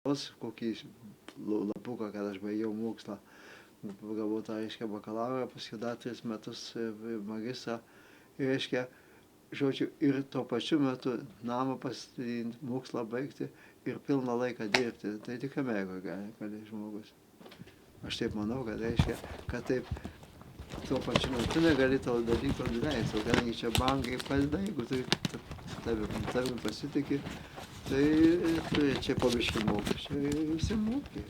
kokį lapuką, kad aš baigiau mokslą. Gavau tą, reiškia, bakalaurą, paskui dar 3 metus magistrą. Ir, reiškia, žodžiu, ir tuo pačiu metu namą pastatyti, mokslą baigti ir pilną laiką dirbti. Tai tik Amerikoje gali žmogus. Aš taip manau, kad reiškia, kad taip tuo pačiu metu negali to dalyko leisti. O kadangi čia bankai padeda, jeigu tavim pasitikė, tai turi čia pabiškį mokesčių ir visi mokė.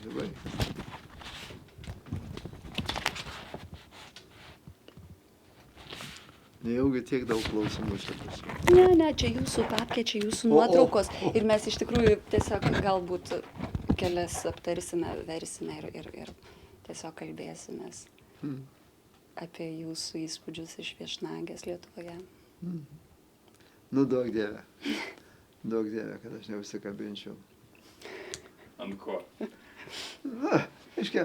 Nejaugi tiek daug klausimų čia bus. Ne, čia jūsų papkė, čia jūsų nuotraukos. Ir mes iš tikrųjų tiesiog galbūt kelias aptarsime, versime ir tiesiog kalbėsimės apie jūsų įspūdžius iš viešnagės Lietuvoje. Nu, duok Dieve. Duok Dieve, kad aš neužsikabinčiau. Ant ko? Na, aiškiai,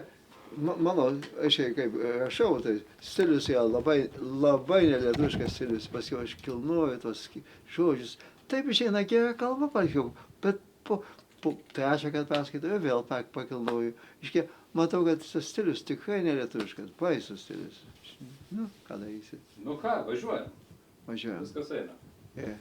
mano, aiškiai, kaip rašau, tai stilius yra labai nelietuviškas stilius, paskui aš kilnuoju tos žodžius. Taip išeina gera kalba, palikau, bet po trečią, kad perskaitau, vėl pakilnoju. Aiškiai, matau, kad tas stilius tikrai nelietuviškas, baisus stilius. Nu, ką darysi? Nu ką, važiuojam. Važiuojam. Viskas eina. Yeah.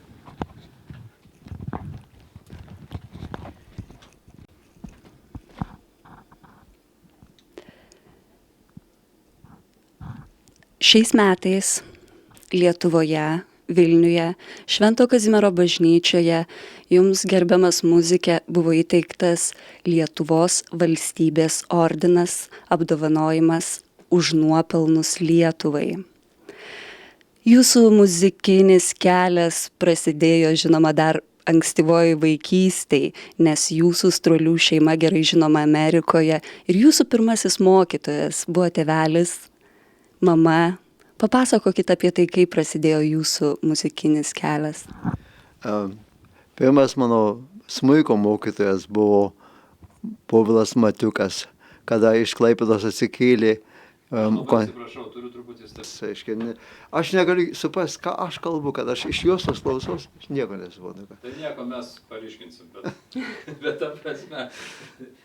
Šiais metais Lietuvoje, Vilniuje, Švento Kazimiero bažnyčioje jums, gerbiamas muzike, buvo įteiktas Lietuvos valstybės ordinas, apdovanojimas už nuopelnus Lietuvai. Jūsų muzikinis kelias prasidėjo, žinoma, dar ankstyvoj vaikystėj, nes jūsų Strolių šeima gerai žinoma Amerikoje ir jūsų pirmasis mokytojas buvo tėvelis, mama. Papasakokit apie tai, kaip prasidėjo jūsų muzikinis kelias. Pirmas mano smuiko mokytojas buvo Povilas Matiukas, kada iš Klaipėdos atsikėlė. Atsiprašau, turiu truputį stabdyti. Aš negaliu suprasti, ką aš kalbu, kad aš iš jos tos klausos, aš nieko nesuprantu. Tai nieko mes paryškinsim, bet ta prasme.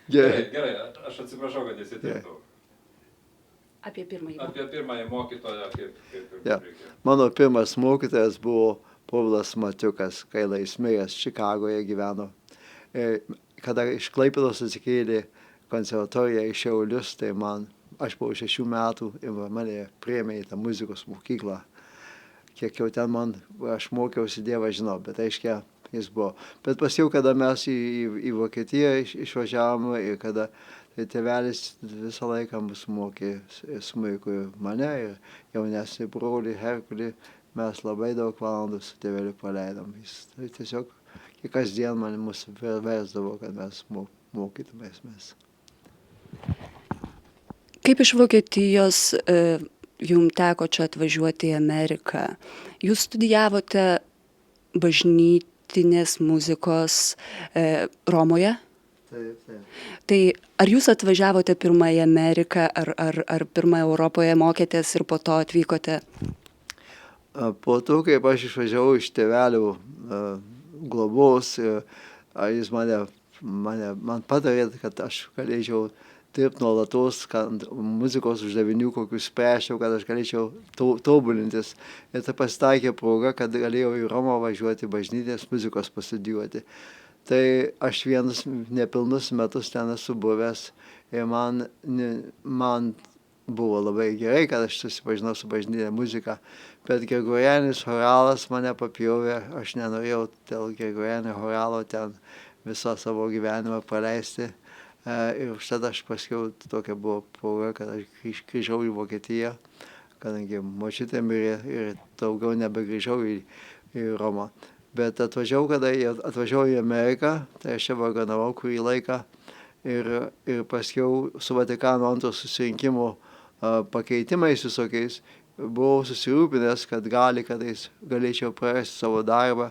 Gerai, aš atsiprašau, kad įsiterpau. Apie pirmąjį mokytoją, kaip reikėjo. Mano pirmas mokytojas buvo Povilas Matiukas, kai jis miręs Čikagoje gyveno. Kada iš Klaipėdos atsikėlė konservatoriją į Šiaulius, tai aš buvau 6 metų ir mane priėmė į tą muzikos mokyklą. Kiek jau ten aš mokiausi, Dievas žino, bet aiškiai jis buvo. Bet paskiau, kada mes į Vokietiją išvažiavome ir kada tai tėvelis visą laiką mus mokė smuikui mane ir jaunesnį brolį Herkulį. Mes labai daug valandų su tėveliu praleidom. Jis tiesiog kasdien mus versdavo, kad mes mokytumės mes. Kaip iš Vokietijos jums teko čia atvažiuoti į Ameriką? Jūs studijavote bažnytinės muzikos Romoje? Taip. Tai ar jūs atvažiavote pirmą į Ameriką, ar pirmą Europoje mokėtės ir po to atvykote? Po to, kaip aš išvažiavau iš tėvelių globos, jis man patarė, kad aš galėčiau dirbti nuolatos, kad muzikos uždavinių kokius spręsčiau, kad aš galėčiau tobulintis. Ir tai pasitaikė proga, kad galėjau į Romą važiuoti bažnytinės muzikos pastudijuoti. Tai aš vienus nepilnus metus ten esu buvęs ir man buvo labai gerai, kad aš susipažinau su bažnytinė muzika, bet Gregorianis choralas mane papjovė, aš nenorėjau dėl Gregorianio choralo ten visą savo gyvenimą praleisti. Ir užtat aš paskiau tokia buvo proga, kad aš grįžau į Vokietiją, kadangi močiutė mirė ir daugiau nebegrįžau į Romą. Bet atvažiavau į Ameriką, tai aš čia vargonavau kurį laiką ir paskiau su Vatikano II susirinkimo pakeitimais visokiais buvau susirūpinęs, kad galėčiau prarasti savo darbą,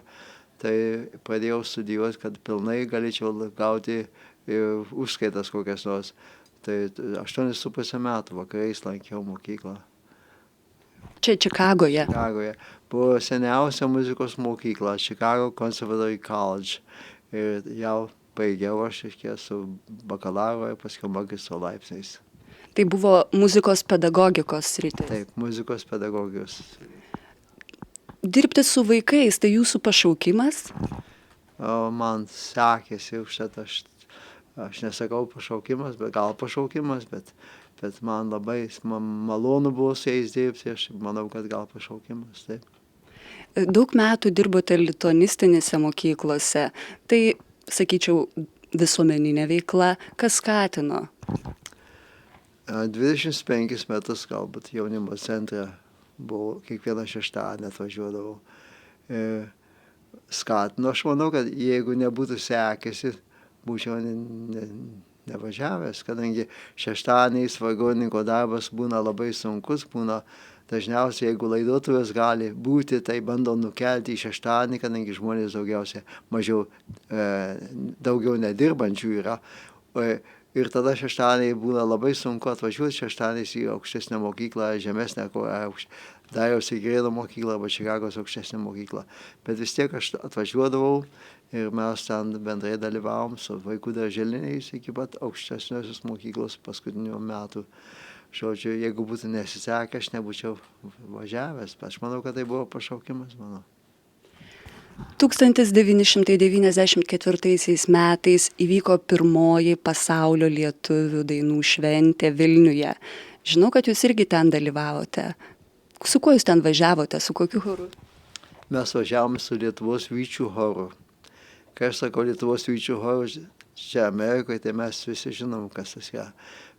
tai pradėjau studijuoti, kad pilnai galėčiau gauti užskaitas kokias nors. Tai 8,5 metų vakarais lankiau mokyklą. Čia Čikagoje. Čikagoje. Buvo seniausia muzikos mokykla, Chicago Conservatory College. Ir jau baigiau aš su bakalauro ir paskui magistro laipsniais. Tai buvo muzikos pedagogikos sritis. Taip, muzikos pedagogijos. Dirbti su vaikais, tai jūsų pašaukimas? Man sekėsi užtat aš nesakau pašaukimas, bet gal pašaukimas, bet man labai malonu buvo su jais dirbti, aš manau, kad gal pašaukimas, taip. Daug metų dirbote lituanistinėse mokyklose, tai, sakyčiau, visuomeninė veikla, kas skatino? 25 metus galbūt jaunimo centre buvau, kiekvieną šeštadienį atvažiuodavau. Skatino, aš manau, kad jeigu nebūtų sekėsi, būčiau nevažiavęs, kadangi šeštadieniais vargonininko darbas būna labai sunkus, būna dažniausiai, jeigu laidotuvės gali būti, tai bando nukelti į šeštadienį, kadangi žmonės daugiau nedirbančių yra. Ir tada šeštadieniai būna labai sunku atvažiuoti šeštadieniais į aukštesnę mokyklą, žemesnę, Dariaus ir Girėno mokyklą arba Čikagos aukštesnę mokyklą. Bet vis tiek aš atvažiuodavau ir mes ten bendrai dalyvavom su vaikų darželiniais iki pat aukštesniosios mokyklos paskutinių metų. Žodžiu, jeigu būtų nesisekę, aš nebūčiau važiavęs. Aš manau, kad tai buvo pašaukimas mano. 1994 metais įvyko pirmoji pasaulio lietuvių dainų šventė Vilniuje. Žinau, kad jūs irgi ten dalyvavote. Su kuo jūs ten važiavote, su kokiu choru? Mes važiavome su Lietuvos vyčių choru. Kai aš sakau Lietuvos vyčių choru, čia Amerikoje, tai mes visi žinom, kas tas yra.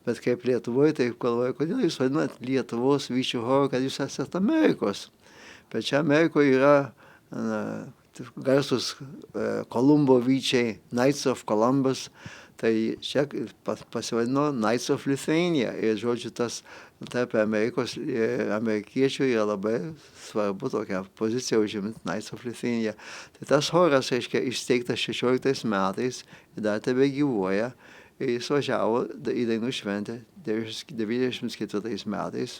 Bet kaip Lietuvoje, tai galvoju, kodėl jūs vadinat Lietuvos vyčių choru, kad jūs esate Amerikos. Bet čia Amerikoje yra garsus Kolumbo vyčiai, Knights of Columbus, tai čia pasivadino Knights of Lithuania. Ir žodžiu, tas tarp amerikiečių yra labai svarbu tokią poziciją užimti Knights of Lithuania. Tai tas choras, reiškia, įsteigtas 16 metais ir dar tebegyvuoja. Ir jis važiavo į dainų šventę 94 metais.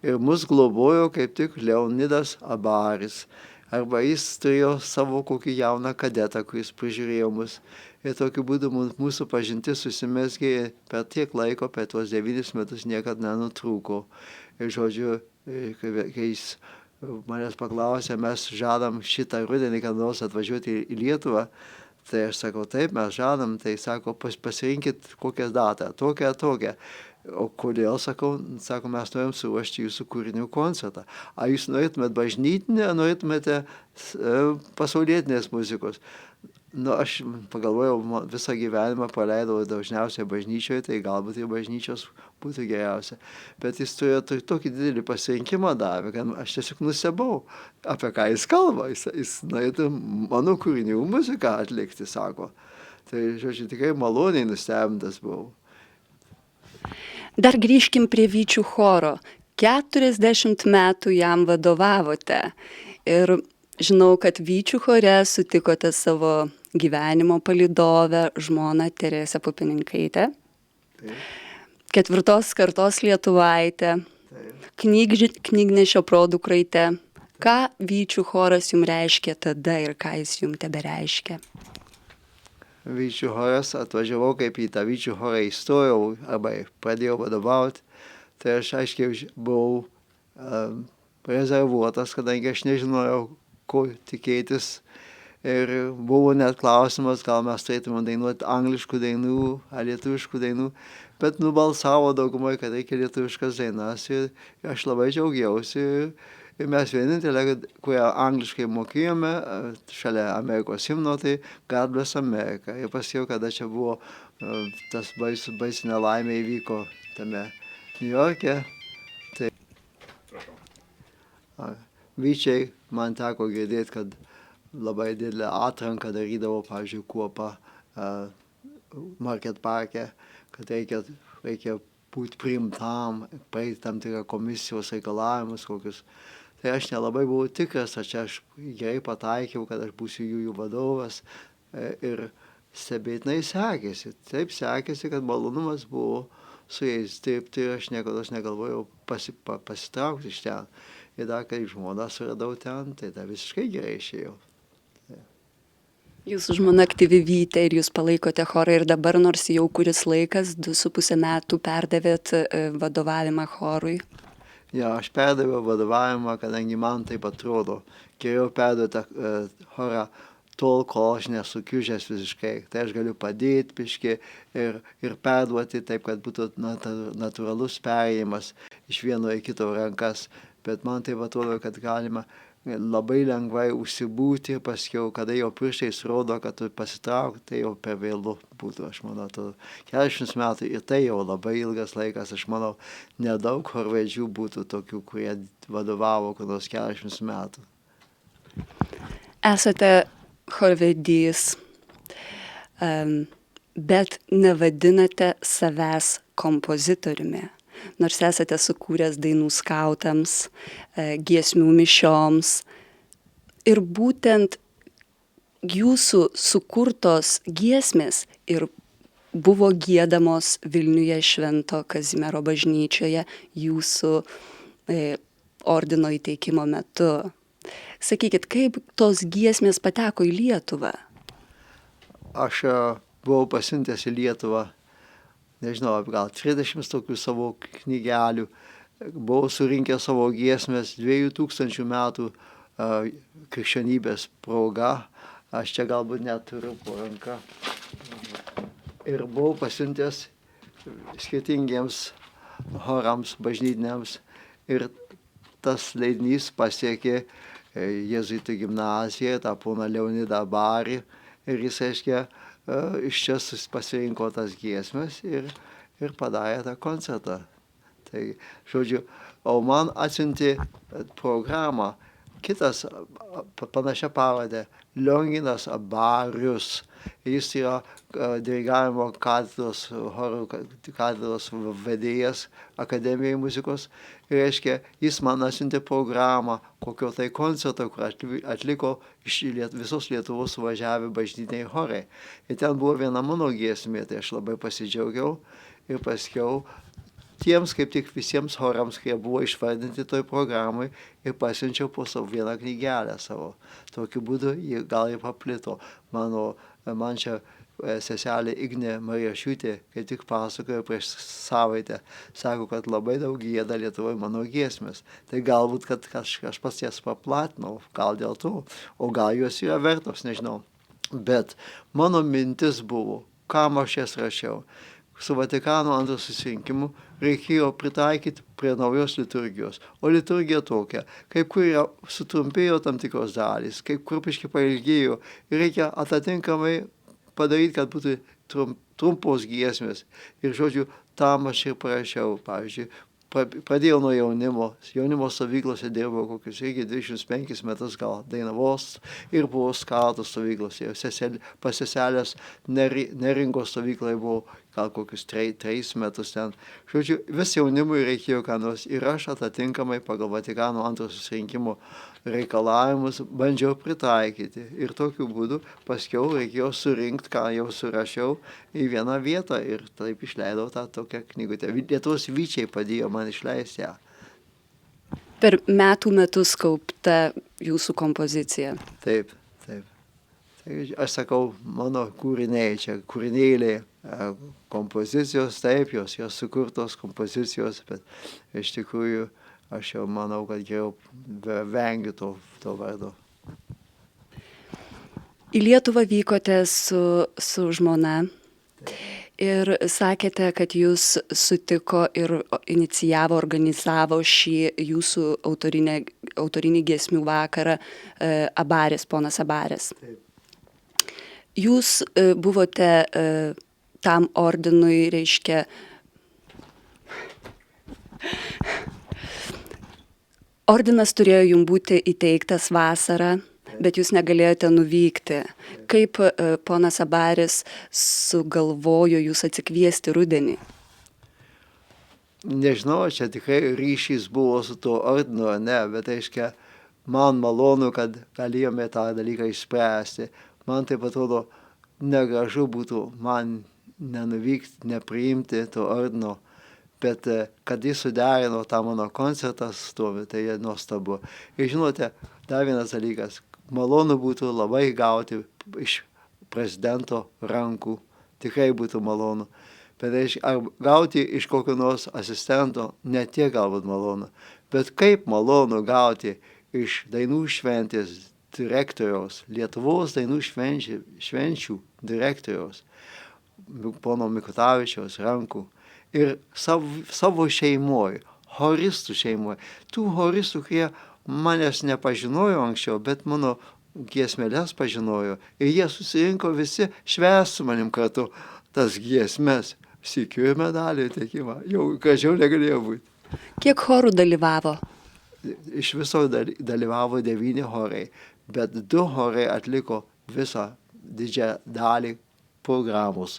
Ir mus globojo kaip tik Leonidas Abaris. Arba jis turėjo savo kokį jauną kadetą, kuris prižiūrėjo mus. Ir tokiu būdu mūsų pažintis susimezgė per tiek laiko, per tuos 9 metus niekad nenutrūko. Ir žodžiu, kai jis manęs paklausė, mes žadam šitą rudenį, kad nors atvažiuoti į Lietuvą, tai aš sakau, taip, mes žadam, tai sako, pasirinkit kokią datą, tokią. O kodėl, sako, mes norim suruošti jūsų kūrinių koncertą. Ar jūs norėtumėt bažnytinę, ar norėtumėte pasaulietinės muzikos? Aš pagalvojau, visą gyvenimą praleidau dažniausiai bažnyčioje, tai galbūt ir bažnyčios būtų geriausia. Bet jis turėjo tokį didelį pasirinkimą davė, kad aš tiesiog nustebau, apie ką jis kalba. Jis norėtų mano kūrinių muziką atlikti, sako. Tai, žodžiu, tikrai maloniai nustebintas buvau. Dar grįžkim prie vyčių choro. 40 metų jam vadovavote. Ir žinau, kad vyčių chore sutikote savo gyvenimo palydovę, žmoną Teresę Pupininkaitę. 4 kartos lietuvaitę. Knygnešio produkraitę. Ką vyčių choras jums reiškia tada ir ką jis jums tebereiškia? Vyčių choras, atvažiavau kaip į tą vyčių chorą įstojau arba pradėjau vadovauti, tai aš aiškiai buvau rezervuotas, kadangi aš nežinojau, ko tikėtis. Ir buvo net klausimas, gal mes turėtume dainuoti angliškų dainų ar lietuviškų dainų, bet nubalsavo daugumai, kad reikia lietuviškas dainas ir aš labai džiaugiausi. Ir mes vienintelė, kurią angliškai mokėjome, šalia Amerikos himno, tai God Bless America. Ir paskiau, kada čia buvo tas baisi nelaimė įvyko tame New York'e, tai vyčiai man teko girdėti, kad labai didelę atranką darydavo, pavyzdžiui, kuopą Market Parke, kad reikia būti priimtam, praeiti tam tikrą komisijos reikalavimus kokius. Tai aš nelabai buvau tikras, ar čia aš gerai pataikiau, kad aš būsiu jų vadovas. Ir stebėtinai sekėsi. Taip sekėsi, kad malonumas buvo su jais dirbti ir aš niekada negalvojau pasitraukti iš ten. Ir dar, kai žmoną suradau ten, tai visiškai gerai išėjau. Jūsų žmona aktyvi Vytė ir jūs palaikote chorą ir dabar, nors jau kuris laikas, 2,5 metų perdavėt vadovavimą chorui. Ja, aš perdaviau vadovavimą, kadangi man taip atrodo, geriau perduoti chorą tol, kol aš nesukiužęs visiškai. Tai aš galiu padėti biškį ir perduoti taip, kad būtų natūralus perėjimas iš vieno į kito rankas. Bet man taip atrodo, kad galima labai lengvai užsibūti ir paskiau, kada jau pirštais rodo, kad tu pasitrauk, tai jau per vėlu būtų, aš manau. 40 metų ir tai jau labai ilgas laikas, aš manau, nedaug chorvedžių būtų tokių, kurie vadovavo kur nors 40 metų. Esate chorvedys, bet nevadinate savęs kompozitoriumi. Nors esate sukūręs dainų skautams, giesmių mišioms. Ir būtent jūsų sukurtos giesmės ir buvo giedamos Vilniuje Švento Kazimiero bažnyčioje jūsų ordino įteikimo metu. Sakykit, kaip tos giesmės pateko į Lietuvą? Aš buvau pasiuntęs į Lietuvą, nežinau, gal 30 tokių savo knygelių. Buvau surinkęs savo giesmės 2000 metų krikščionybės proga. Aš čia galbūt neturiu po ranka. Ir buvau pasiuntęs skirtingiems chorams, bažnytiniams. Ir tas leidinys pasiekė jėzuitų gimnaziją, tą poną Leonidą Barį. Ir jis, aiškia, iš čia pasirinko tas giesmes ir padarė tą koncertą. Tai, žodžiu, o man atsiuntė programą kitas panašia pavardė Lionginas Abarius. Jis yra dirigavimo katedros, chorų katedros vedėjas Akademijoje muzikos. Ir reiškia, jis man atsiuntė programą kokio tai koncerto, kur atliko iš visos Lietuvos suvažiavę bažnytiniai chorai. Ir ten buvo viena mano giesmė, tai aš labai pasidžiaugiau. Ir paskiau tiems kaip tik visiems chorams, kurie buvo išvardinti toj programai, ir pasiunčiau po savo vieną knygelę savo. Tokiu būdu jį gal ir paplito. Man čia seselė Ignė Marijašiūtė, kai tik pasakojo prieš savaitę, sako, kad labai daug gieda Lietuvoje mano giesmės. Tai galbūt, kad aš pats jas paplatinau, gal dėl to, o gal jos yra vertos, nežinau. Bet mano mintis buvo, kam aš jas rašiau. Su Vatikano II susirinkimu reikėjo pritaikyti prie naujos liturgijos. O liturgija tokia, kaip kur sutrumpėjo tam tikros dalys, kaip kur biškį pailgėjo. Ir reikia atitinkamai padaryti, kad būtų trumpos giesmės. Ir, žodžiu, tam aš ir parašiau. Pavyzdžiui, pradėjau nuo jaunimo stovyklose dirbau kokius 25 metus gal Dainavos ir buvo skautų stovyklose. Pas seselės Neringos stovykloje buvo gal kokius 3 metus ten. Žodžiu, vis jaunimui reikėjo ką nors ir aš atitinkamai pagal Vatikano II susirinkimo reikalavimus bandžiau pritaikyti. Ir tokiu būdu paskiau reikėjo surinkti, ką jau surašiau į vieną vietą ir taip išleidau tą tokią knygutę. Lietuvos Vyčiai padėjo man išleisti ją. Per metus kaupta jūsų kompozicija. Taip. Tai aš sakau, mano kūriniai, čia kūrinėliai, kompozicijos, taip, jos sukurtos kompozicijos, bet iš tikrųjų aš jau manau, kad geriau vengiu to vardo. Į Lietuvą vykote su žmona ir sakėte, kad jūs sutiko ir inicijavo, organizavo šį jūsų autorinį giesmių vakarą Abaris, ponas Abaris. Taip. Jūs buvote tam ordinui, reiškia, ordinas turėjo jums būti įteiktas vasarą, bet jūs negalėjote nuvykti. Kaip ponas Abaris sugalvojo jūs atsikviesti rudenį? Nežinau, čia tikrai ryšys buvo su tuo ordinu, ne, bet aiškia, man malonu, kad galėjome tą dalyką išspręsti. Man taip atrodo, negražu būtų man nenuvykti, nepriimti to ordino, bet kad jis suderino tą mano koncertą su tuo, tai nuostabu. Ir žinote, dar vienas dalykas, malonu būtų labai gauti iš prezidento rankų, tikrai būtų malonu. Bet ar gauti iš kokio nors asistento, ne tiek galbūt malonu, bet kaip malonu gauti iš dainų šventės direktoriaus, Lietuvos dainų švenčių direktoriaus, pono Mikutavičiaus rankų ir savo šeimoje, choristų šeimoje. Tų choristų, kurie manęs nepažinojo anksčiau, bet mano giesmeles pažinojo. Ir jie susirinko visi švęst su manim kartu tas giesmes. Sykiu ir medalį teikimą. Jau gražiau negalėjo būti. Kiek chorų dalyvavo? Iš viso dalyvavo 9 chorai, bet 2 chorai atliko visą didžiąją dalį programos,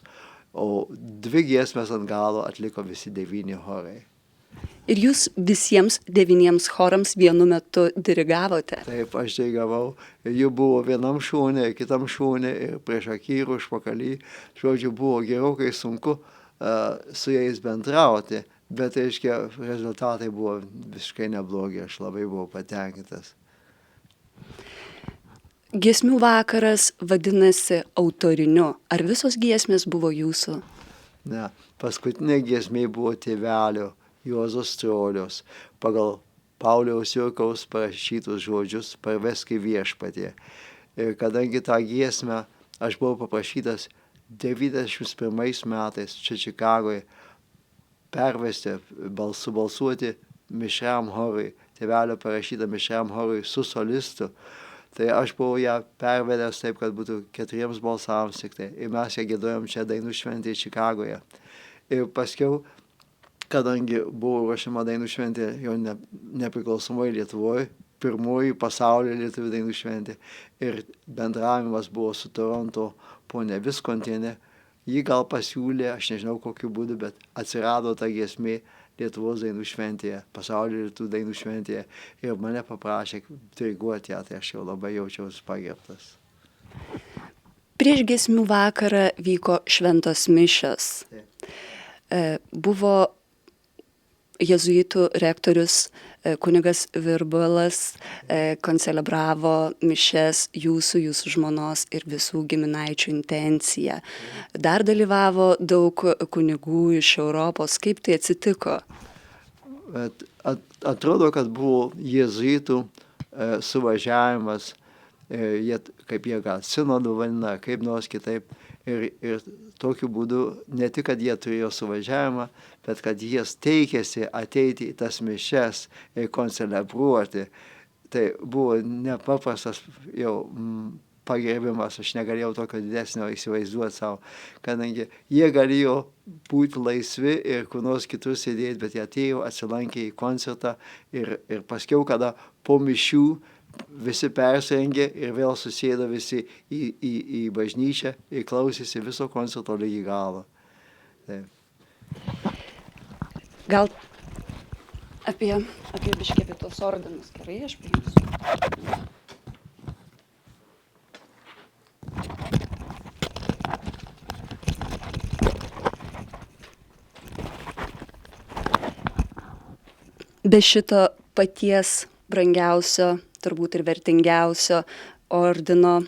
o 2 giesmes ant galo atliko visi 9 chorai. Ir jūs visiems 9 chorams vienu metu dirigavote? Taip, aš dirigavau. Jų buvo vienam šone, kitam šone, ir prieš akį ir užpakalį. Žodžiu, buvo gerokai sunku su jais bendrauti, bet, reiškia, rezultatai buvo visiškai neblogi, aš labai buvau patenkintas. Giesmių vakaras vadinasi autoriniu. Ar visos giesmės buvo jūsų? Ne, paskutinė giesmė buvo tėvelio Juozo Strolios, pagal Pauliaus Jurkaus parašytus žodžius Parvesk į viešpatį. Ir kadangi tą giesmę aš buvau paprašytas 91 metais čia Čikagoje pervesti, balsuoti mišriam chorui, tėvelio parašytą mišriam chorui su solistu, tai aš buvau ją pervedęs taip, kad būtų 4 balsams tik tai. Ir mes ją giedojom čia dainų šventėje Čikagoje. Ir paskiau, kadangi buvo ruošiama dainų šventė jau nepriklausomoje Lietuvoje, pirmoji pasaulyje lietuvių dainų šventė, ir bendravimas buvo su Toronto ponia Viskontienė, ji gal pasiūlė, aš nežinau kokiu būdu, bet atsirado ta giesmė Lietuvos dainų šventėje, pasaulio lietuvių dainų šventėje, ir mane paprašė diriguoti ją, tai aš jau labai jaučiausi pagerbtas. Prieš giesmių vakarą vyko šventos mišios. Buvo jėzuitų rektorius kunigas Virbalas, koncelebravo mišias jūsų žmonos ir visų giminaičių intencija. Dar dalyvavo daug kunigų iš Europos. Kaip tai atsitiko? Atrodo, kad buvo jėzuitų suvažiavimas, kaip jie gal sinodų vadina, kaip nors kitaip. Ir tokiu būdu ne tik, kad jie turėjo suvažiavimą, bet kad jie teikėsi ateiti į tas mišias ir koncelebruoti. Tai buvo nepaprastas jau pagerbimas, aš negalėjau tokio didesnio įsivaizduoti savo, kadangi jie galėjo būti laisvi ir kur nors kitur sėdėti, bet jie atėjo, atsilankė į koncertą ir paskiau, kada po mišių visi persirengė ir vėl susėdo visi į bažnyčią ir klausėsi viso koncerto lygi galo. Taip. Gal apie biškį apie tos ordinus. Gerai, aš paimsiu. Be šito paties brangiausio, turbūt ir vertingiausio ordino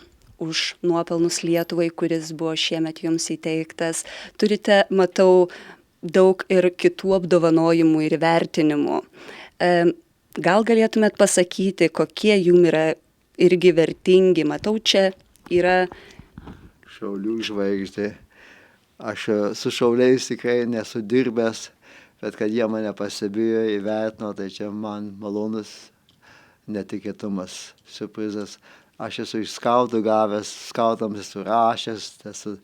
už nuopelnus Lietuvai, kuris buvo šiemet jums įteiktas. Turite, matau, daug ir kitų apdovanojimų ir vertinimų. Gal galėtumėt pasakyti, kokie jum yra irgi vertingi? Matau, čia yra Šaulių žvaigždė. Aš su šauliais tikrai nesu dirbęs, bet kad jie mane pastebėjo, įvertino, tai čia man malonus netikėtumas, siurprizas. Aš esu iš skautų gavęs, skautams esu rašęs, esu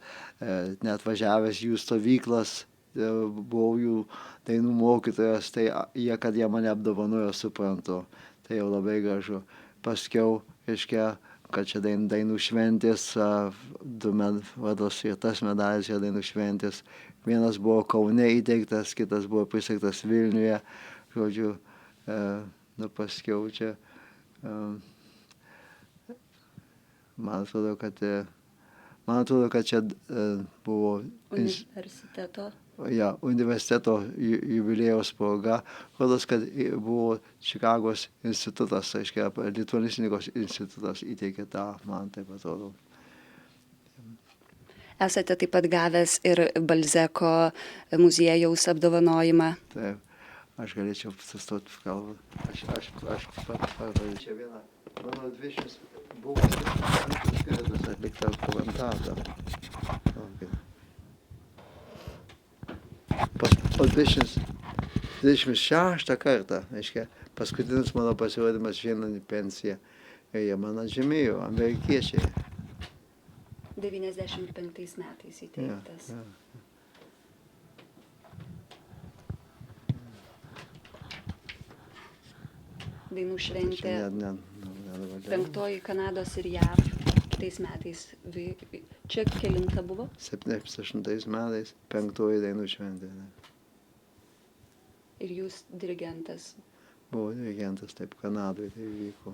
net važiavęs jų stovyklas, buvau jų dainų mokytojas, tai jie, kad jie mane apdovanojo, suprantu. Tai jau labai gražu. Paskiau, reiškia, kad čia dainų šventės, vados ir tas medalis yra dainų šventės. Vienas buvo Kaune įteiktas, kitas buvo pristeigtas Vilniuje. Žodžiu, paskiau čia, man atrodo, kad čia buvo universiteto jubiliejaus proga. Rodos, kad buvo Čikagos institutas, aiškiai, lituanistikos institutas įteikė tą, man taip atrodo. Esate taip pat gavęs ir Balzeko muziejaus apdovanojimą. Taip, aš galėčiau sustoti kalbą. Aš parodžiau čia vieną. Mano 20 buvo skirtas atlikta komentarą. O 26 kartą, aiškia, paskutinis mano pasirodymas šiandien į pensiją. Ir jie man atžymėjo, amerikiečiai. 95 metais įteiktas. Ja. Dainų šventė. Čia ne, 5 Kanados ir JAV kitais metais. Čia kelinta buvo? 78 metais 5 dainų šventė. Ir jūs dirigentas. Buvo dirigentas, taip, Kanadoje tai vyko.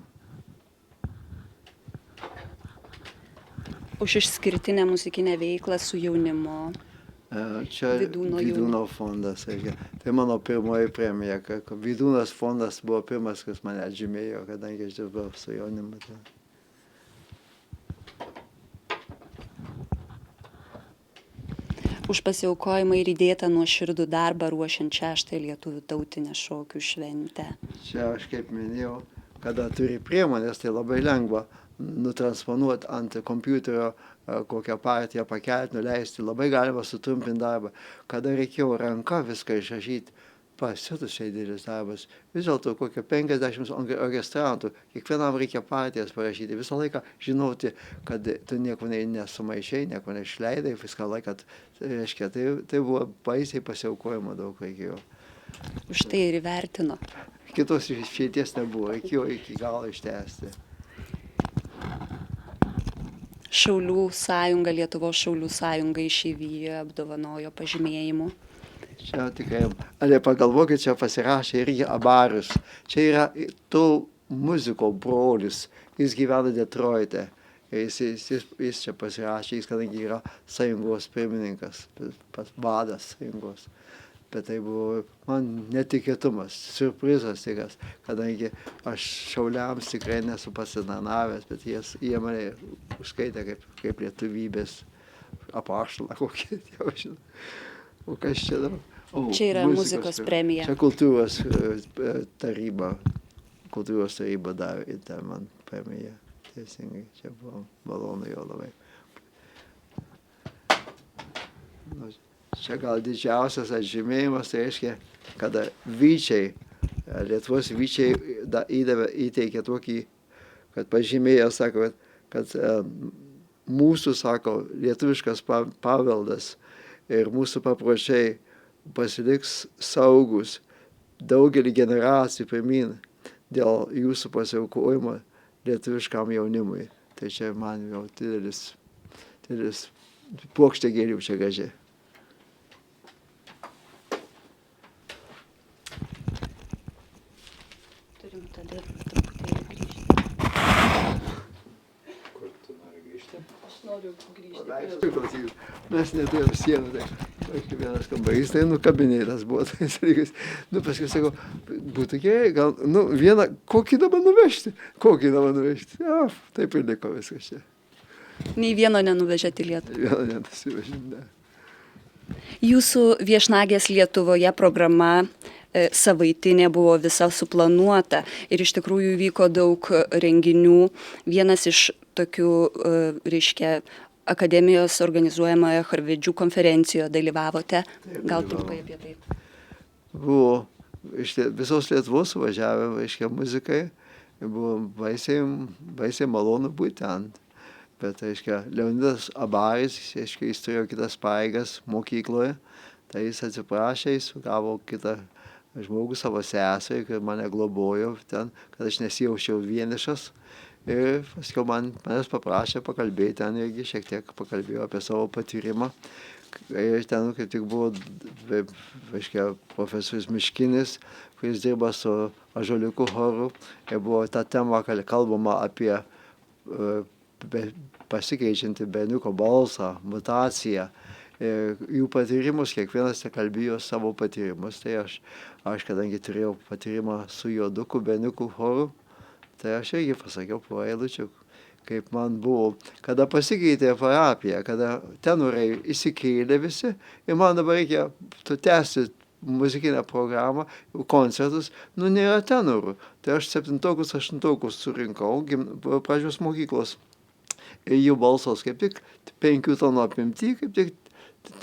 Už išskirtinę muzikinę veiklą su jaunimu. Čia Vydūno Vydūno fondas. Tai mano pirmoji premija. Vydūnas fondas buvo pirmas, kas mane atžymėjo, kadangi aš dirbau su jaunimu. Už pasiaukojimą ir įdėtą nuoširdų darbą ruošiant 6 lietuvių tautinę šokių šventę. Čia aš kaip minėjau, kada turi priemonės, tai labai lengva nutransponuoti ant kompiuterio kokią partiją pakelti, nuleisti, labai galima sutrumpinti darbą. Kada reikėjo ranka viską išrašyti, pasiutusiai didelis darbas. Vis dėlto kokio 50 orkestrantų, kiekvienam reikia partijas parašyti, visą laiką žinoti, kad tu nieko nesumaišai, nieko neišleidai, viską laiką, reiškia, tai buvo baisiai pasiaukojimo daug reikėjo. Už tai ir įvertino. Kitos išeities nebuvo, reikėjo iki galo ištęsti. Šaulių sąjunga, Lietuvos Šaulių sąjunga išeivijoje apdovanojo pažymėjimu. Čia tikrai, ale pagalvokit, čia pasirašė irgi Abarius. Čia yra to muziko brolis, jis gyvena Detroite. Jis čia pasirašė, jis kadangi yra sąjungos pirmininkas, vadas sąjungos. Bet tai buvo man netikėtumas, siurprizas tikras, kadangi aš šauliams tikrai nesu pasitarnavęs, bet jie mane užskaitė kaip lietuvybės apaštalą kokį, jau žinau. O kas čia dabar? Čia yra muzikos premija. Čia kultūros taryba davė tą man premiją. Teisingai, čia buvo malonu jo labai. Čia gal didžiausias atžymėjimas, tai reiškia, kada Vyčiai, Lietuvos Vyčiai įteikė tokį, kad pažymėjo, sako, kad mūsų, sako, lietuviškas paveldas ir mūsų papročiai pasiliks saugus daugelį generacijų pirmyn dėl jūsų pasiaukojimo lietuviškam jaunimui. Tai čia man jau didelis puokštė gėlių čia gražiai. Turim tada truputėlį grįžti. Kur tu nori grįžti? Aš noriu grįžti. Mes neturėjom sienų, tai vienas kambarys, tai kabinėtas buvo tais dalykas. Paskui sakau, būtų gerai, gal, vieną, kokį dabar nuvežti? Taip ir liko viskas čia. Nei vieno nenuvežėt į Lietuvą. Vieną nenusivežėm, ne. Jūsų Viešnagės Lietuvoje programa savaitinė buvo visa suplanuota ir iš tikrųjų vyko daug renginių. Vienas iš tokių, reiškia, akademijos organizuojamoje Chorvedžių konferencijoje dalyvavote. Gal trumpai apie tai? Buvo iš visos Lietuvos suvažiavę, reiškia, muzikai. Buvo baisiai malonu būti ten. Bet, reiškia, Leonidas Abaris, reiškia, jis turėjo kitas pareigas mokykloje. Tai jis atsiprašė, jis gavo kitą žmogų, savo seserį, kad mane globojo ten, kad aš nesijaučiau vienišas. Ir paskiau manęs paprašė pakalbėti ten irgi, šiek tiek pakalbėjau apie savo patyrimą. Ir ten kaip tik buvo, reiškia, profesorius Miškinis, kuris dirba su Ąžuoliukų choru. Ir buvo ta tema, kalbama apie pasikeičiantį berniuko balsą, mutaciją. Ir jų patyrimus, kiekvienas kalbėjo savo patyrimus. Tai aš kadangi turėjau patyrimą su Juodukų berniukų choru, tai aš irgi pasakiau po eilučių, kaip man buvo, kada pasikeitė parapija, kada tenorai įsikėlė visi ir man dabar reikia tęsti muzikinę programą, koncertus, nėra tenorų. Tai aš 7-okus, 8-okus surinkau pradžios mokyklos ir jų balsos kaip tik 5 tonų apimti, kaip tik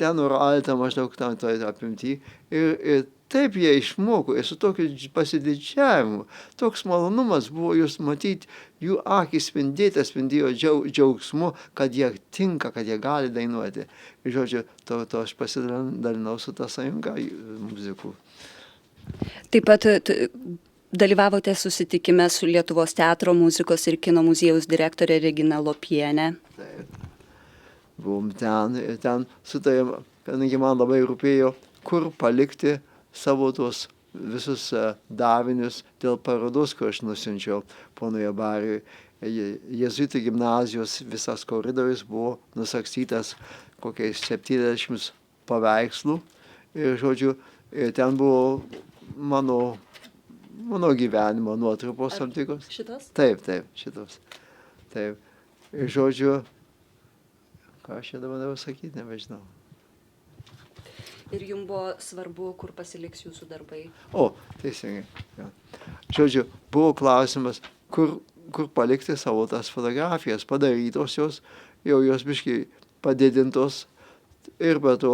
tenoro altą maždaug tam apimti ir taip jie išmoko ir su tokiu pasididžiavimu, toks malonumas buvo jūs matyti, jų akys spindėjo džiaugsmu, kad jie tinka, kad jie gali dainuoti. Ir žodžiu, to aš pasidalinau su ta sąjunga muzikų. Taip pat dalyvavote susitikime su Lietuvos teatro muzikos ir kino muziejaus direktorė Regina Lopienė. Taip. Buvom ten sutarėm, kadangi man labai rūpėjo, kur palikti savo tos visus davinius dėl parodos, kur aš nusiunčiau ponui Abariui. Jėzuitų gimnazijos visas koridorius buvo nusakstytas kokiais 70 paveikslų. Ir, žodžiu, ten buvo mano gyvenimo nuotrupos tam tikros. Šitos? Taip, šitos. Taip. Ir, žodžiu, ką aš čia dabar dabar sakyti, nebežinau. Ir jums buvo svarbu, kur pasiliks jūsų darbai? O, teisingai. Ja. Žodžiu, buvo klausimas, kur palikti savo tas fotografijas, padarytos jos, jau jos biškai padidintos ir be to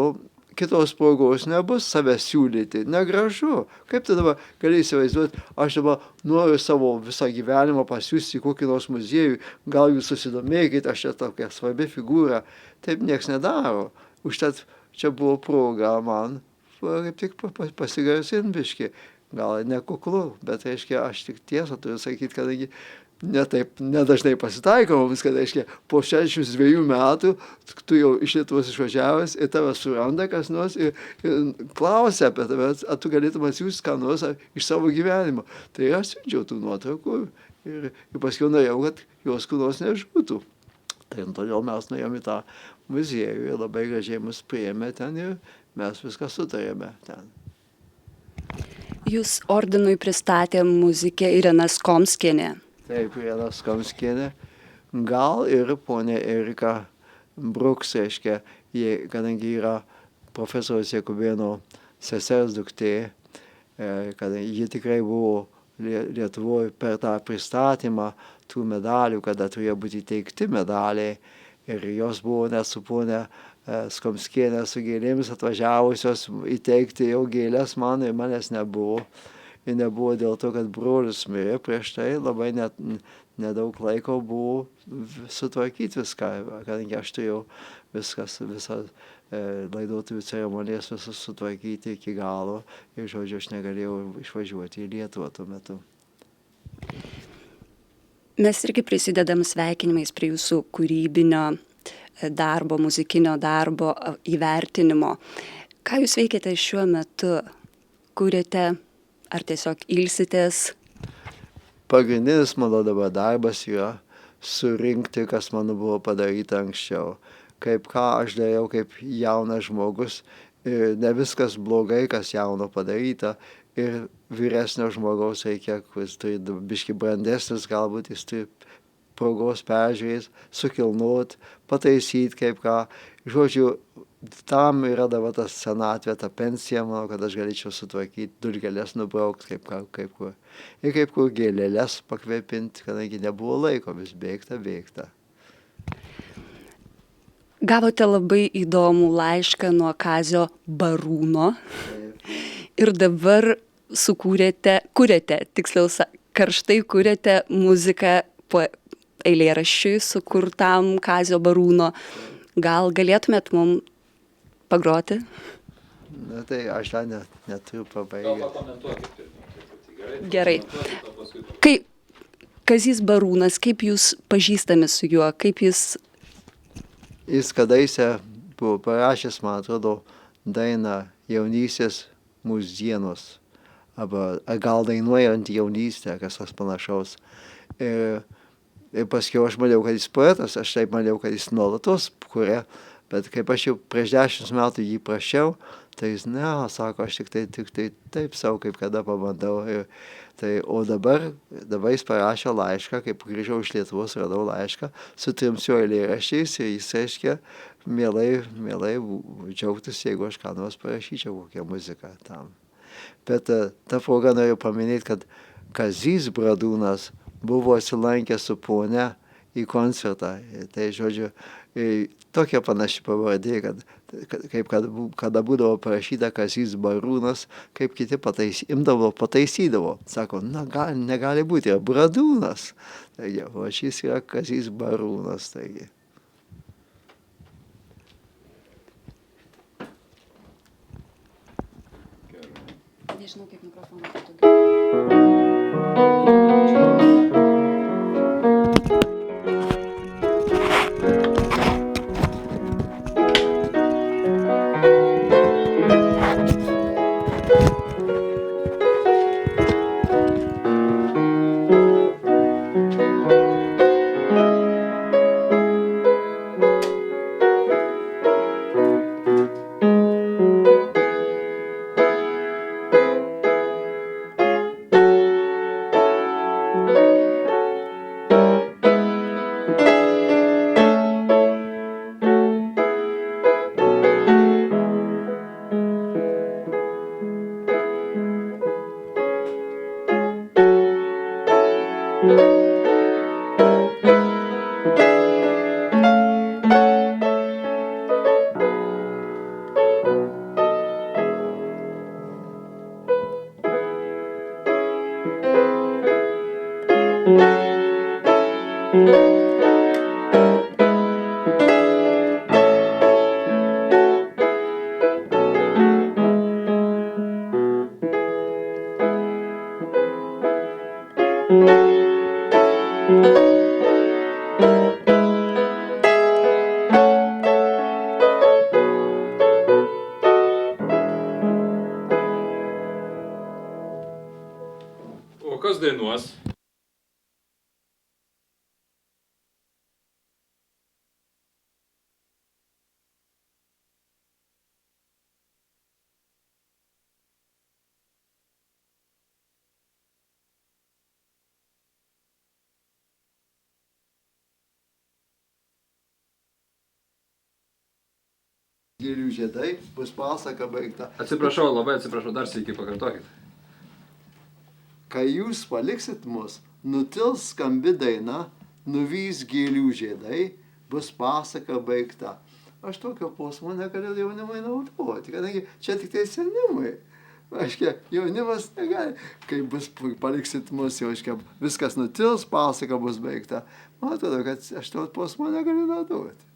kitos progos nebus save siūlyti. Negražu. Kaip tu dabar gali įsivaizduoti, aš dabar noriu savo visą gyvenimą pasiųsti į kokį nors muziejų, gal jūs susidomėkit, aš čia tokia svarbi figūra. Taip nieks nedaro. Užtat čia buvo proga man kaip tik pasigarsinti biškį. Gal nekuklu, bet reiškia, aš tik tiesą turiu sakyti, kadangi nedažnai pasitaiko mums, kad reiškia, po 62 metų tu jau iš Lietuvos išvažiavęs ir tave suranda kas nors ir klausia apie tave, ar tu galėtum atsiųsti ką nors iš savo gyvenimo. Tai aš siunčiau tų nuotraukų ir paskui norėjau, kad jos kur nors nežūtų. Tai todėl mes nuėjome į tą muziejų ir labai gražiai mus priėmė ten ir mes viską sutarėme ten. Jūs ordinui pristatė muzikė Irena Skomskienė. Taip, Irena Skomskienė. Gal ir ponė Erika Bruks, reiškia, kadangi yra profesoriaus Jakubėno sesers duktė, kadangi ji tikrai buvo Lietuvoje per tą pristatymą tų medalių, kada turėjo būti teikti medaliai. Ir jos buvo net su ponė Skomskienė su gėlėmis atvažiavusios įteikti jau gėlės man ir manęs nebuvo. Ir nebuvo dėl to, kad brolis mirė prieš tai, labai nedaug laiko buvo sutvarkyti viską, kadangi aš turėjau visas laidotuvių ceremonijas visus sutvarkyti iki galo ir, žodžiu, aš negalėjau išvažiuoti į Lietuvą tuo metu. Mes irgi prisidedam sveikinimais prie jūsų kūrybinio darbo, muzikinio darbo įvertinimo. Ką jūs veikiate šiuo metu? Kuriate ar tiesiog ilsitės? Pagrindinis mano dabar darbas yra surinkti, kas mano buvo padaryta anksčiau. Kaip ką aš dariau kaip jaunas žmogus. Ir ne viskas blogai, kas jauno padaryta. Ir vyresnio žmogaus reikia, kuris turi biški brandesnis, galbūt jis turi progos peržiūrėti, sukilnuoti, pataisyti kaip ką. Žodžiu, tam yra dabar ta senatvė, ta pensija, manau, kad aš galėčiau sutvarkyti, dulkeles nubraukti, kaip kur. Ir kaip kur gėlėles pakvėpinti, kadangi nebuvo laiko, vis bėgta. Gavote labai įdomų laišką nuo Kazio Barūno. Ir dabar karštai kūrėte muziką po eilėraščiui sukurtam Kazio Barūno. Gal galėtumėt mums pagroti? Na tai aš tą neturiu pabaigę. Gal pakomentuokit. Gerai. Kazys Barūnas, kaip jūs pažįstami su juo? Jis kadaise buvo parašęs, man atrodo, dainą Jaunystės mūsų dienos. Arba gal dainuojant jaunystę, kas tas panašaus. Ir paskiau aš maniau, kad jis poetas, aš taip maniau, kad jis nuolatos kuria, Bet kaip aš jau prieš 10 metų jį prašiau, tai jis, ne, sako, aš tik tai taip savo kaip kada pabandau. O dabar jis parašė laišką, kaip grįžau iš Lietuvos, radau laišką su 3 jo eilėraščiais ir jis, reiškia, mielai džiaugtųsi, jeigu aš ką nors parašyčiau, kokią muziką tam. Bet ta proga noriu paminėti, kad Kazys Bradūnas buvo atsilankęs su ponia į koncertą. Tai, žodžiu, tokia panaši pavardė, kada būdavo parašyta Kazys Barūnas, kaip kiti pataisydavo. Sako, negali būti, yra Bradūnas. Taigi, o šis yra Kazys Barūnas. Taigi. Nežinau, kaip mikrofoną patogiau. O kas dainuos? Gėlių žiedai, bus pasaka baigta. Atsiprašau, labai atsiprašau, dar sykį pakartokit. Kai jūs paliksit mus, nutils skambi daina, nuvys gėlių žiedai, bus pasaka baigta. Aš tokio posmo negaliu jaunimui naudoti, kadangi čia tik tai senimai. Aiškia, jaunimas negali. Kai paliksit mus, jau viskas nutils, pasaka bus baigta. Man atrodo, kad aš to posmo negaliu naudoti.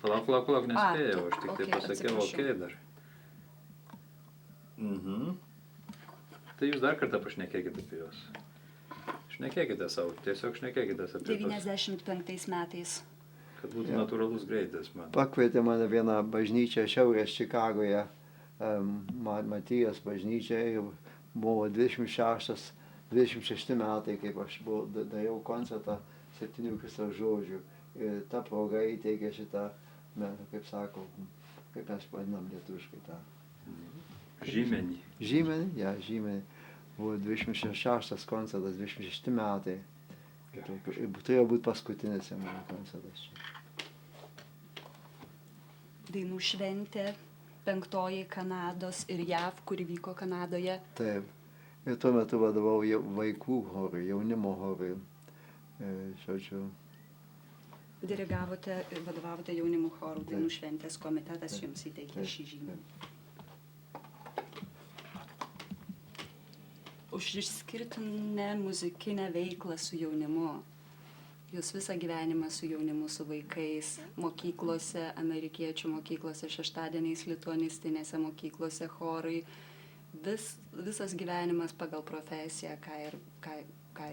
Palauk, nespėjau, aš tik tai okei, pasakiau, atsiprašau. dar. Tai jūs dar kartą pašnekėkite apie juos. Šnekėkite savo, tiesiog šnekėkite apie tuos, 95 metais. kad būtų Jo. natūralus greitis man. Pakvietė mane vieną bažnyčią Šiaurės Čikagoje, Matijos bažnyčia, ir buvo 26 metai, kaip aš dariau koncertą 7 Kristaus žodžių. Ir ta proga įteikė šitą, kaip sako, kaip mes vadinam lietuviškai tą. Žymenį. Žymenį, ja, žymenį. Buvo 26 koncertas, 26 metai. Ir turėjo būti paskutinis mano koncertas čia. Dainų šventė, 5 Kanados ir JAV, kuri vyko Kanadoje. Taip. Ir tuo metu vadovau vaikų chorui, jaunimo chorui. Žodžiu, Dirigavote ir vadovavote jaunimo chorų Taip. dainų šventės komitetas Taip. jums įteikė Taip. šį žymenį. Už išskirtinę muzikinę veiklą su jaunimu. Jūs visą gyvenimą su jaunimu, su vaikais, mokyklose, amerikiečių mokyklose, šeštadieniais lituanistinėse mokyklose, chorai. Visas gyvenimas pagal profesiją, ką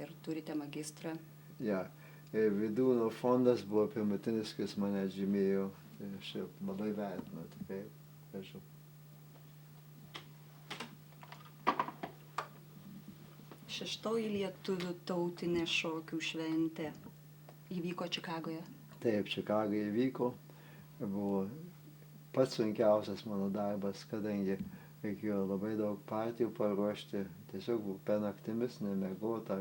ir turite magistrą. ja. Ir Vydūno fondas buvo pirmutinis, kuris mane žymėjo. Tai aš jau labai vertinu, tikrai. Prašau. Šeštoji lietuvių tautinė šokių šventė įvyko Čikagoje. Taip, Čikagoje įvyko. Buvo pats sunkiausias mano darbas, kadangi reikėjo labai daug partijų paruošti. Tiesiog buvo per naktimis nemiegota.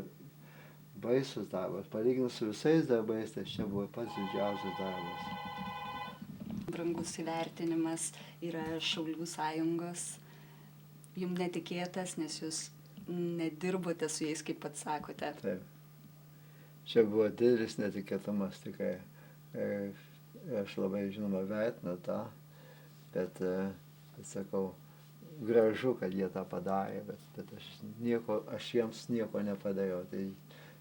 Baisus darbas. Palyginus su visais darbais, tai čia buvo pats didžiausias darbas. Brangus įvertinimas yra Šaulių sąjungos. Jums netikėtas, nes jūs nedirbote su jais, kaip pats sakote. Taip. Čia buvo didelis netikėtumas tikrai. Aš labai, žinoma, vertinu tą, bet sakau, gražu, kad jie tą padarė, bet aš jiems nieko nepadariau. Tai,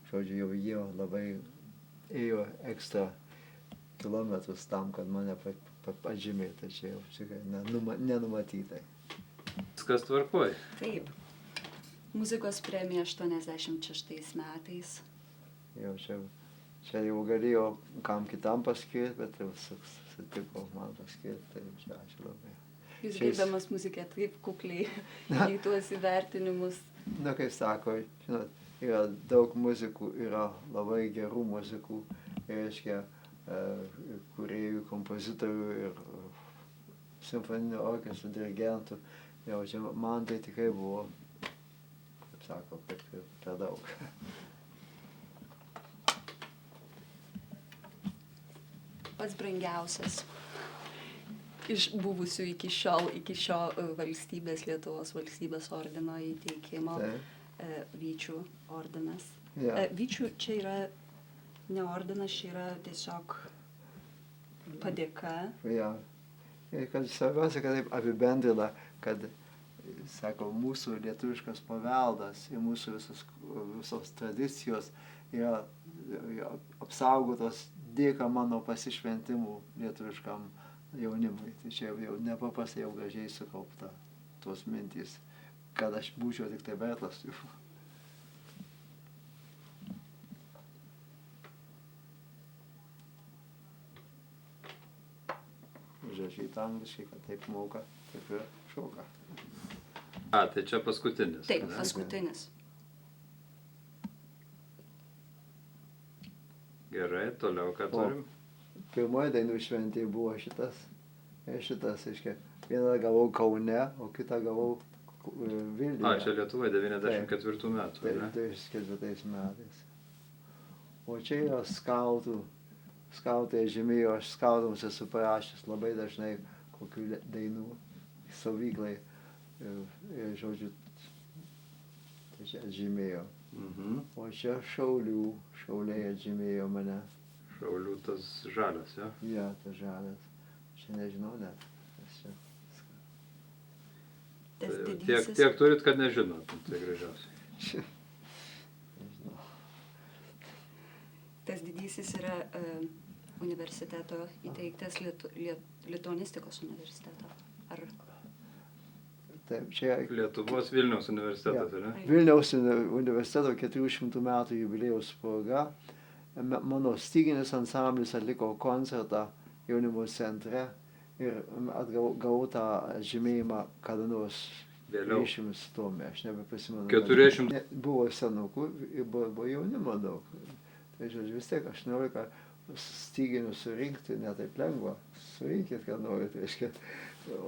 žodžiu, jau jie labai ėjo ekstra kilometrus tam, kad mane pažymėtų. Čia jau tikrai nenumatytai. Viskas tvarkoj. Taip. Muzikos premija 86 metais. Jau čia jau galėjau kam kitam paskirti, bet jau sutiko man paskirti, tai čia ačiū labai. Jūs Šiais- gerbiamas muzikė taip kukliai į tuos įvertinimus. Na, kaip sako, žinot, yra daug muzikų, yra labai gerų muzikų, reiškia, kūrėjų, kompozitorių ir simfoninio orkestro dirigentų. Jau čia man tai tikrai buvo, kaip sako, per daug. Pats brangiausias iš buvusių iki šio valstybės, Lietuvos valstybės ordino įteikimo, Tai, Vyčių ordinas. ja, Vyčių čia yra ne ordinas, čia yra tiesiog padėka. ja. Ir kad svarbiausia, kad taip apibendrina, kad, sako, mūsų lietuviškas paveldas ir mūsų visos tradicijos yra apsaugotos dėka mano pasišventimų lietuviškam jaunimui. Tai čia jau nepaprastai jau gražiai sukaupta tos mintys, kad aš būčiau tik tai vertas jų. Užrašyta angliškai, kad taip moka, taip ir šoka. Tai čia paskutinis. Taip, ne? paskutinis. Gerai, toliau ką turim? Pirmoji dainų šventė buvo šitas, reiškia, vieną gavau Kaune, o kitą gavau Vilniuje. Čia Lietuvoje 94 metų, ne? 94 metais. O čia yra skautai žymėjo, aš skautams esu parašęs labai dažnai kokių dainų sauvyklai ir žodžiu, tai čia atžymėjo. O čia šauliai atžymėjo mane. Šaulių tas žalias, jo? Ja, tas žalias. Čia nežinau net. Kas čia. Tas Tai didysis. tiek turit, kad nežinot, tai gražiausiai. Čia. Nežinau. Tas didysis yra universiteto įteiktas lituanistikos universiteto. Ar Taip, čia Lietuvos Vilniaus universitetas, ar ne? Vilniaus universiteto 400 metų jubiliejaus proga. Mano styginis ansamblis atliko koncertą jaunimo centre ir gavau tą žymėjimą kada nors Vėliau. 200 tomė, aš nebeprisimenu. 400. Buvo senukų ir buvo jaunimo daug. Tai žodžiu, vis tiek 18 styginių surinkti netaip lengva. Surinkit, ką norit, reiškia.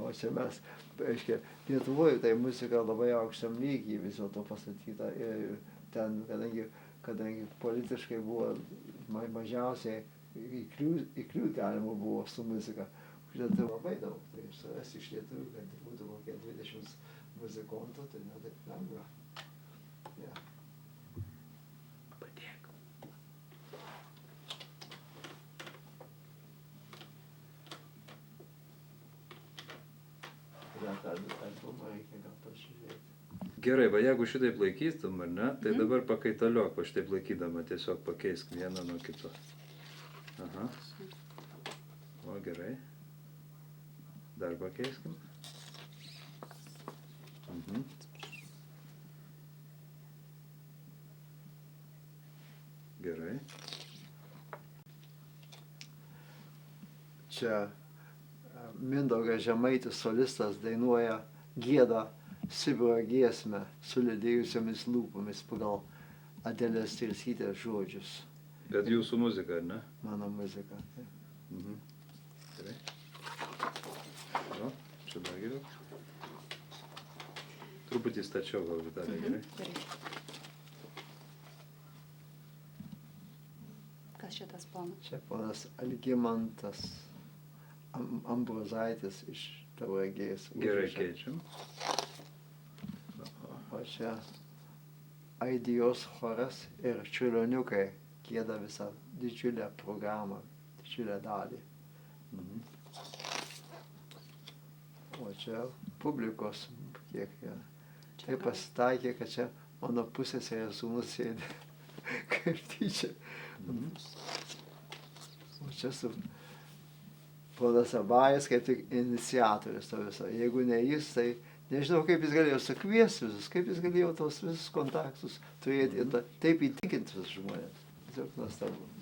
O čia mes, reiškia, Lietuvoje tai muzika labai aukštam lygiai vis dėlto pastatyta. Ir ten, kadangi politiškai buvo mažiausiai įkliūt galima buvo su muzika. Tai labai daug. Tai surasti iš lietuvių, kad būtų kokie 20 muzikontų, tai netaip lengva. Yeah. Padėk. Tą albumą reikia gal pažiūrėti. Gerai, va jeigu šitaip laikytum, ar ne, tai dabar pakaitaliok, va šitaip laikydama, tiesiog pakeisk vieną nuo kito. Aha. O, gerai. Dar pakeiskim. Mhm. Gerai. Čia Mindaugas Žemaitis solistas dainuoja gieda Sibiro giesmę su ledėjusiomis lūpomis pagal Adelės Tirsytės žodžius. Bet jūsų muzika, ar ne? Mano muzika. Tai. Mhm. Gerai. O, čia dar geriau. Truputį stačiau gal, Vitalija, gerai? Gerai. Kas šitas ponas? Čia ponas Algimantas Ambrozaitis iš Tauragės. Gerai, keičiam. O čia Aidijos choras ir čiurlioniukai gieda visą didžiulę programą, didžiulę dalį. Mhm. O čia publikos kiek yra. Tai pasitaikė, kad čia mano pusseserė sūnus sėdi kaip tyčia. O čia su ponas Abajas kaip tik iniciatorius to viso. Jeigu ne jis, tai nežinau, kaip jis galėjo sukviesti visus, kaip jis galėjo tos visus kontaktus turėti ir taip įtikinti visus žmonės. Tiesiog nuostabu.